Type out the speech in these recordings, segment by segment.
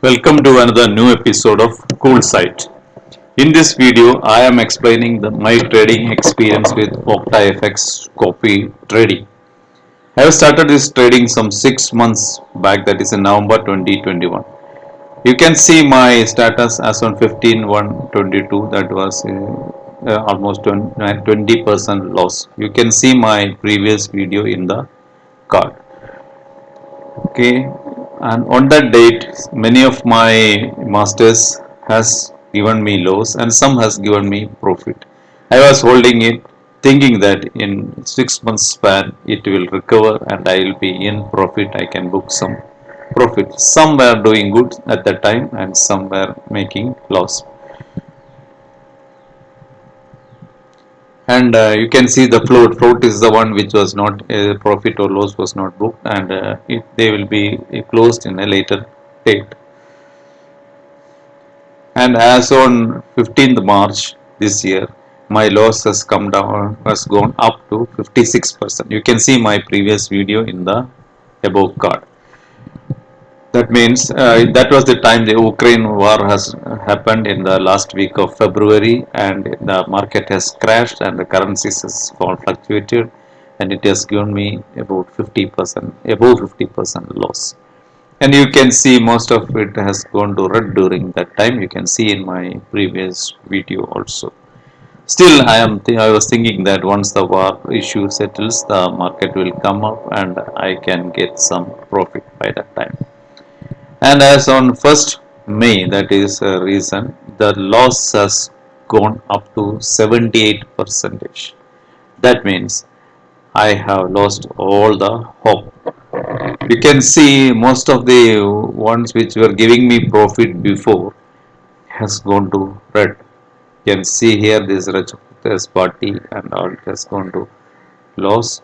Welcome to another new episode of coolsite. In this video, I am explaining my trading experience with Octa FX Copy Trading. I have started this trading some 6 months back, that is in November 2021. You can see my status as on 15/1/22, that was almost 20% loss. You can see my previous video in the card. Okay, and on that date many of my masters has given me loss and some has given me profit. I was holding it thinking that in 6 months span it will recover and I will be in profit. I can book some profit. Some were doing good at that time and some were making loss. And you can see the float is the one which was not profit or loss was not booked, and they will be closed in a later date. And as on 15th March this year, my loss has come down, has gone up to 56%. You can see my previous video in the above card. That means that was the time the Ukraine war has happened in the last week of February, and the market has crashed and the currencies has fluctuated, and it has given me about 50%, above 50% loss. And you can see most of it has gone to red during that time. You can see in my previous video also. Still, I was thinking that once the war issue settles, the market will come up and I can get some profit by that time. And as on 1st May, that is recent, the loss has gone up to 78%. That means I have lost all the hope. You can see most of the ones which were giving me profit before has gone to red. You can see here this Rajputa's party and all has gone to loss,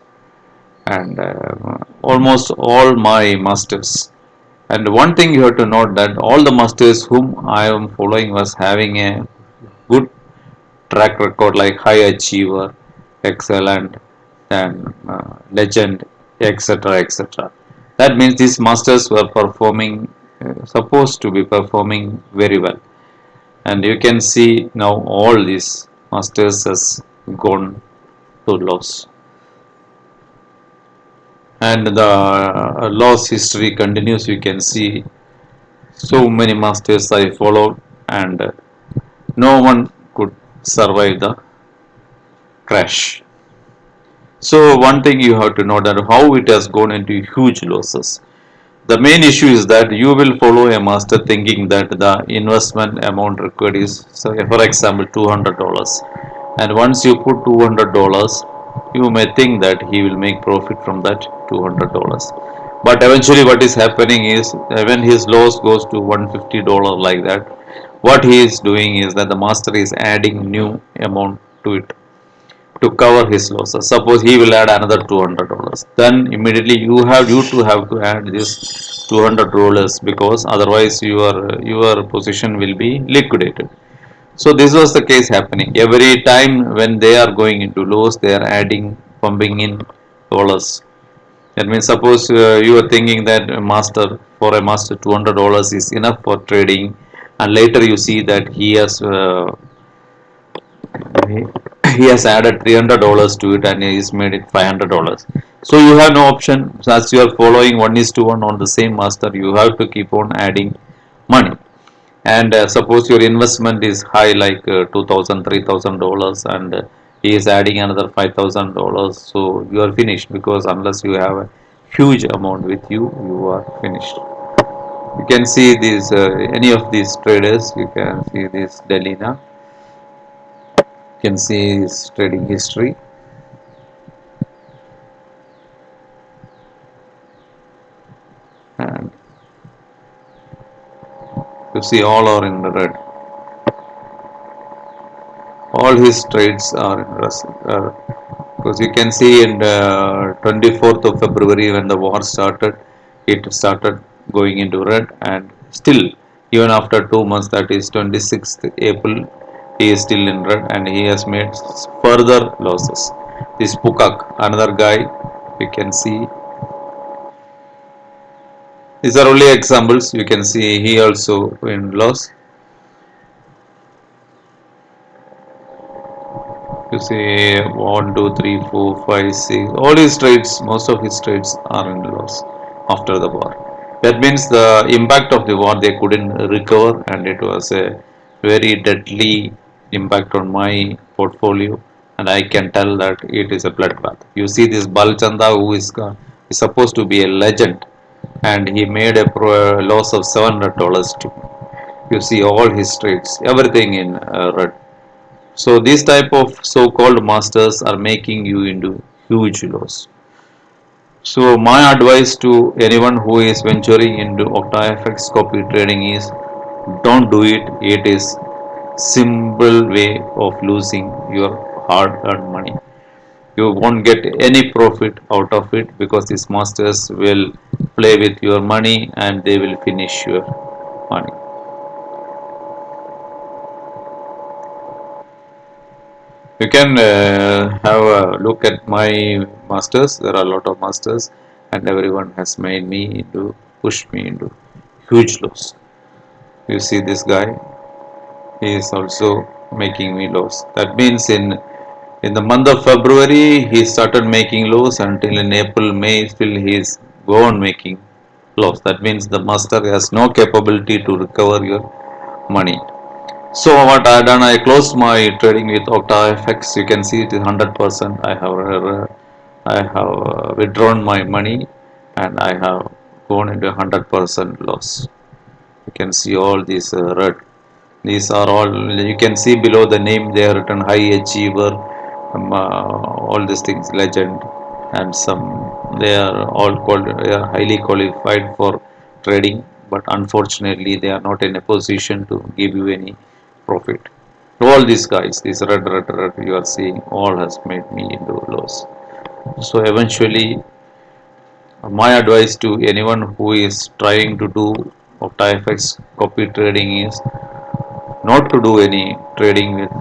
and almost all my masters. And one thing you have to note that all the masters whom I am following was having a good track record, like high achiever, excellent, and legend, etc., etc. That means these masters were performing, supposed to be performing very well. And you can see now all these masters has gone to loss, and the loss history continues. You can see so many masters I followed, and no one could survive the crash. So one thing you have to know that how it has gone into huge losses. The main issue is that you will follow a master thinking that the investment amount required is, so for example, $200, and once you put $200, you may think that he will make profit from that $200. But eventually what is happening is when his loss goes to $150 like that, what he is doing is that the master is adding new amount to it to cover his losses. Suppose he will add another $200, then immediately you have to add this $200, because otherwise your position will be liquidated. So this was the case happening. Every time when they are going into loss, they are adding, pumping in dollars. That means suppose you are thinking that for a master $200 is enough for trading, and later you see that he has added $300 to it and he's made it $500. So you have no option. So as you are following 1:1 on the same master, you have to keep on adding money. And suppose your investment is high, like $2,000, $3,000, and he is adding another $5,000. So you are finished, because unless you have a huge amount with you, you are finished. You can see these any of these traders. You can see this Delina. You can see his trading history, and you see all are in the red. All his trades are in red, because you can see in the 24th of February when the war started, it started going into red, and still even after 2 months, that is 26th April, he is still in red and he has made further losses. This Pukak, another guy, you can see These are only examples. You can see he also in loss. You see 1, 2, 3, 4, 5, 6. All his trades, most of his trades are in loss after the war. That means the impact of the war they couldn't recover, and it was a very deadly impact on my portfolio. And I can tell that it is a bloodbath. You see this Balchanda, who is supposed to be a legend, and he made a loss of $700 too. You see all his trades, everything in red. So these type of so-called masters are making you into huge loss. So my advice to anyone who is venturing into Octa FX copy trading is don't do it. It is simple way of losing your hard-earned money. You won't get any profit out of it because these masters will play with your money and they will finish your money. You can have a look at my masters. There are a lot of masters, and everyone has made me into pushed me into huge loss. You see this guy, he is also making me loss. That means in the month of February he started making loss until in April, May still he is go on making loss. That means the master has no capability to recover your money. So what I done, I closed my trading with Octa FX. You can see it is 100%. I have withdrawn my money and I have gone into 100% loss. You can see all these red. These are all, you can see below the name they are written high achiever, all these things, legend, and some, they are all called, they are highly qualified for trading, but unfortunately they are not in a position to give you any profit. All these guys, these red you are seeing, all has made me into loss. So eventually, my advice to anyone who is trying to do Octafx copy trading is not to do any trading with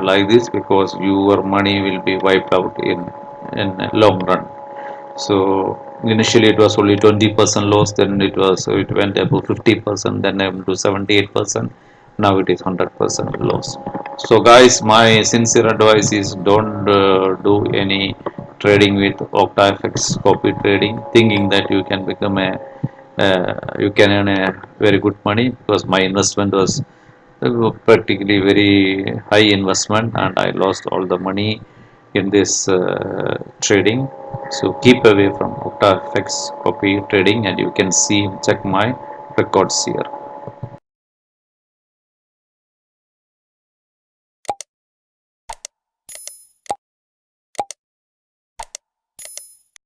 like this, because your money will be wiped out in long run. So initially it was only 20% loss, then it went above 50%, then up to 78%. Now it is 100% loss. So guys, my sincere advice is don't do any trading with Octafx copy trading, thinking that you can become a you can earn a very good money, because my investment was practically very high investment and I lost all the money in this trading. So keep away from Octafx copy trading, and you can see check my records here.